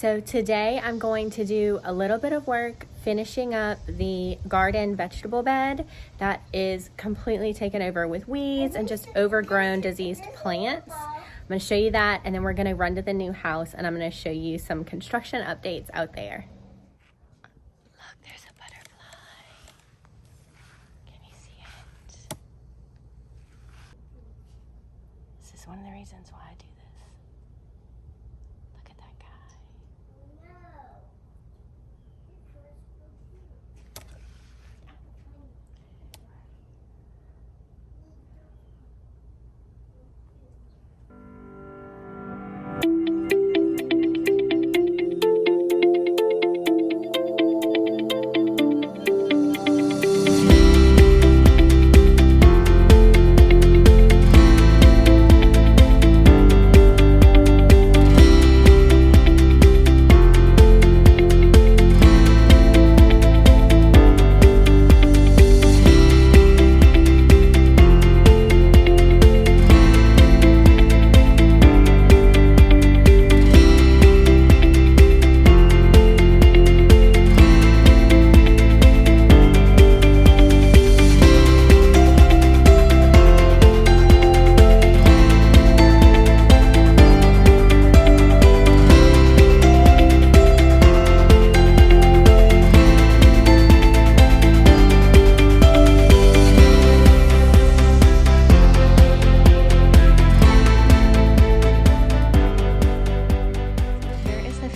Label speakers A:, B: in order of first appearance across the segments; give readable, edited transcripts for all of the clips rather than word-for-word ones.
A: So today I'm going to do a little bit of work finishing up the garden vegetable bed that is completely taken over with weeds and just overgrown diseased plants. I'm going to show you that, and then we're going to run to the new house and I'm going to show you some construction updates out there. Look, there's a butterfly. Can you see it? This is one of the reasons why I do this. Look at that guy.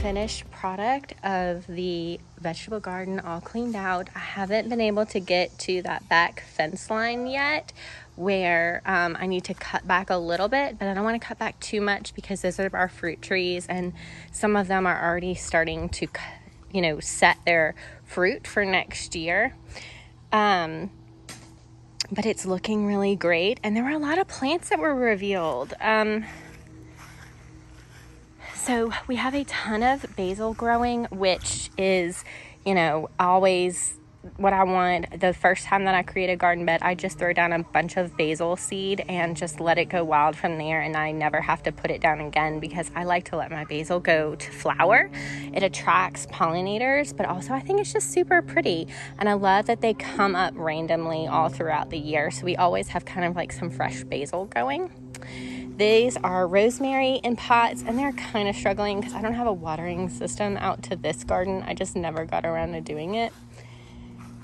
A: Finished product of the vegetable garden all cleaned out. I haven't been able to get to that back fence line yet where I need to cut back a little bit, but I don't want to cut back too much because those are our fruit trees and some of them are already starting to set their fruit for next year. But it's looking really great, and there were a lot of plants that were revealed. So we have a ton of basil growing, which is, always what I want. The first time that I create a garden bed, I just throw down a bunch of basil seed and just let it go wild from there, and I never have to put it down again because I like to let my basil go to flower. It attracts pollinators, but also I think it's just super pretty, and I love that they come up randomly all throughout the year, so we always have kind of like some fresh basil going. These are rosemary in pots, and they're kind of struggling because I don't have a watering system out to this garden. I just never got around to doing it.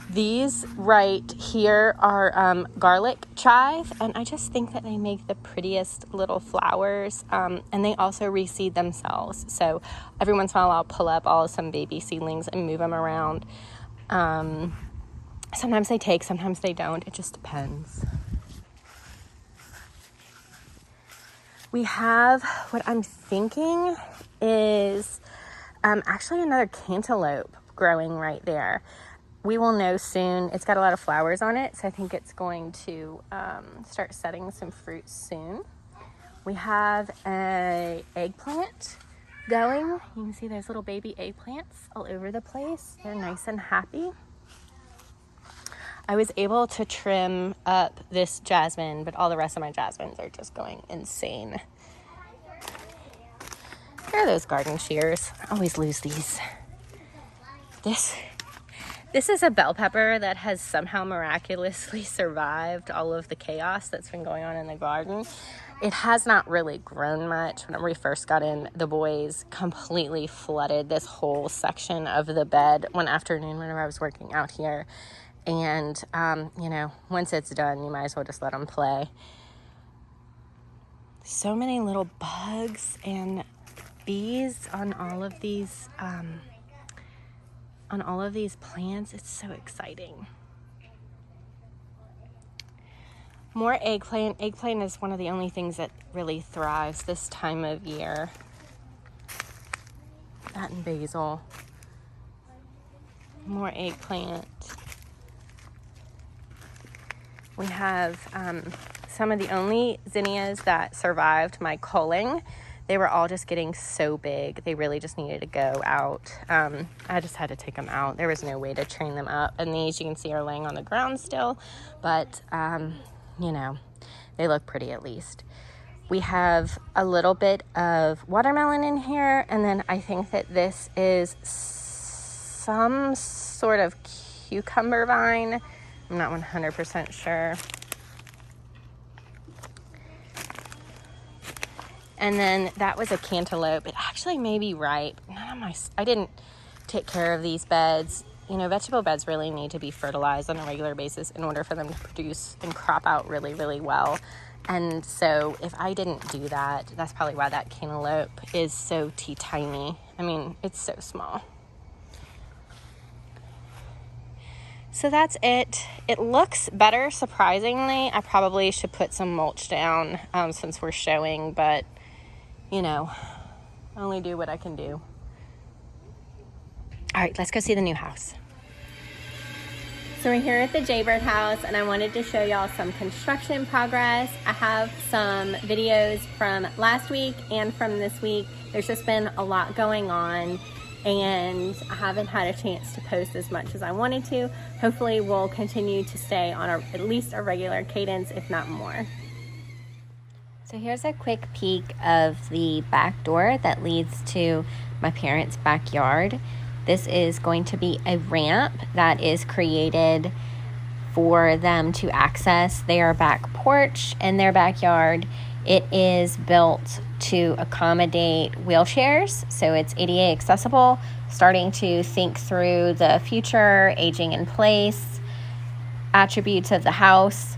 A: These right here are garlic chive, and I just think that they make the prettiest little flowers, and they also reseed themselves. So every once in a while I'll pull up some baby seedlings and move them around. Sometimes they take, sometimes they don't. It just depends. We have what I'm thinking is actually another cantaloupe growing right there. We will know soon. It's got a lot of flowers on it, so I think it's going to start setting some fruit soon. We have a eggplant going. You can see there's little baby eggplants all over the place. They're nice and happy. I was able to trim up this jasmine, but all the rest of my jasmines are just going insane. Here are those garden shears. I always lose these. This is a bell pepper that has somehow miraculously survived all of the chaos that's been going on in the garden. It has not really grown much. When we first got in, the boys completely flooded this whole section of the bed one afternoon whenever I was working out here. And, once it's done, you might as well just let them play. So many little bugs and bees on all of these plants. It's so exciting. More eggplant. Eggplant is one of the only things that really thrives this time of year. That and basil. More eggplant. We have some of the only zinnias that survived my culling. They were all just getting so big. They really just needed to go out. I just had to take them out. There was no way to train them up. And these, you can see, are laying on the ground still. But, they look pretty at least. We have a little bit of watermelon in here, and then I think that this is some sort of cucumber vine. I'm not 100% sure. And then that was a cantaloupe. It actually may be ripe. I didn't take care of these beds. You know, vegetable beds really need to be fertilized on a regular basis in order for them to produce and crop out really, really well. And so if I didn't do that, that's probably why that cantaloupe is so tiny. I mean, it's so small. So that's it. It looks better, surprisingly. I probably should put some mulch down since we're showing, but, you know, I only do what I can do. All right, let's go see the new house. So we're here at the Jaybird house, and I wanted to show y'all some construction progress. I have some videos from last week and from this week. There's just been a lot going on, and I haven't had a chance to post as much as I wanted to. Hopefully we'll continue to stay on at least a regular cadence, if not more. So here's a quick peek of the back door that leads to my parents' backyard. This is going to be a ramp that is created for them to access their back porch in their backyard. It is built to accommodate wheelchairs, so it's ADA accessible, starting to think through the future, aging in place, attributes of the house.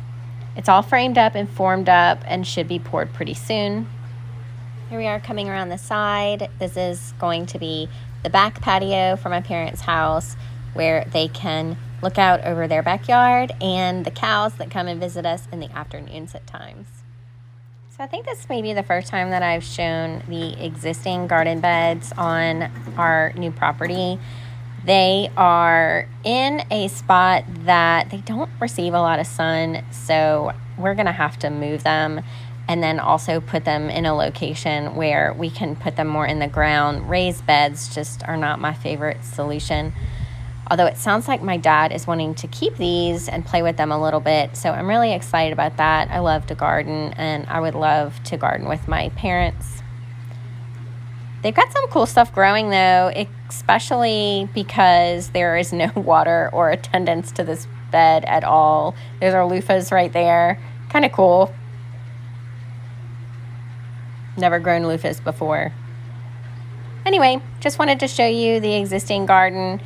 A: It's all framed up and formed up and should be poured pretty soon. Here we are coming around the side. This is going to be the back patio for my parents' house, where they can look out over their backyard and the cows that come and visit us in the afternoons at times. So I think this may be the first time that I've shown the existing garden beds on our new property. They are in a spot that they don't receive a lot of sun, so we're gonna have to move them and then also put them in a location where we can put them more in the ground. Raised beds just are not my favorite solution. Although it sounds like my dad is wanting to keep these and play with them a little bit. So I'm really excited about that. I love to garden, and I would love to garden with my parents. They've got some cool stuff growing though, especially because there is no water or attendance to this bed at all. There's our loofahs right there. Kind of cool. Never grown loofahs before. Anyway, just wanted to show you the existing garden,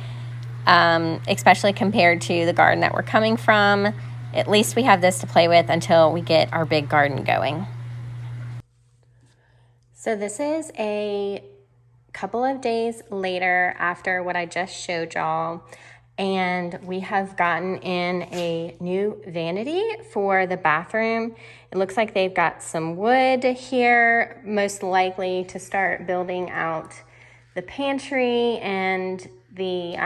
A: especially compared to the garden that we're coming from. At least we have this to play with until we get our big garden going. So this is a couple of days later after what I just showed y'all, and we have gotten in a new vanity for the bathroom. It looks like they've got some wood here, most likely to start building out the pantry and the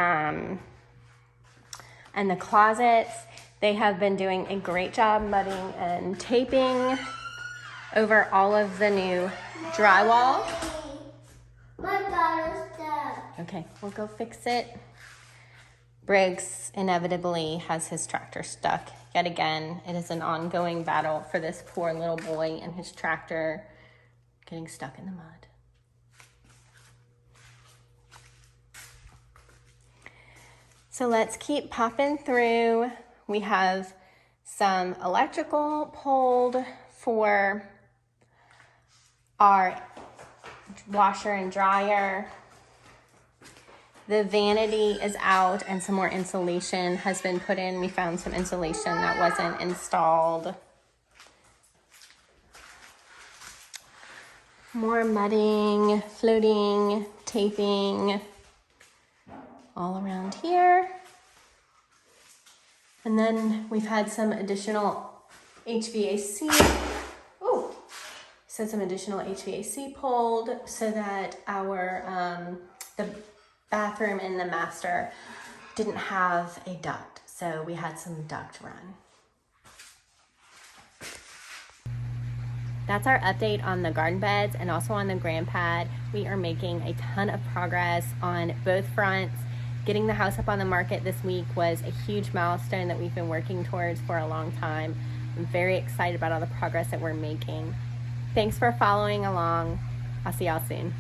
A: closets. They have been doing a great job mudding and taping over all of the new drywall.
B: My daughter's dead.
A: Okay, we'll go fix it. Briggs inevitably has his tractor stuck yet again. It is an ongoing battle for this poor little boy and his tractor getting stuck in the mud. So let's keep popping through. We have some electrical pulled for our washer and dryer. The vanity is out and some more insulation has been put in. We found some insulation that wasn't installed. More mudding, floating, taping all around here. And then we've had some additional HVAC. Some additional HVAC pulled so that our the bathroom in the master didn't have a duct, so we had some duct run. That's our update on the garden beds and also on the Grampad. We are making a ton of progress on both fronts. Getting the house up on the market this week was a huge milestone that we've been working towards for a long time. I'm very excited about all the progress that we're making. Thanks for following along. I'll see y'all soon.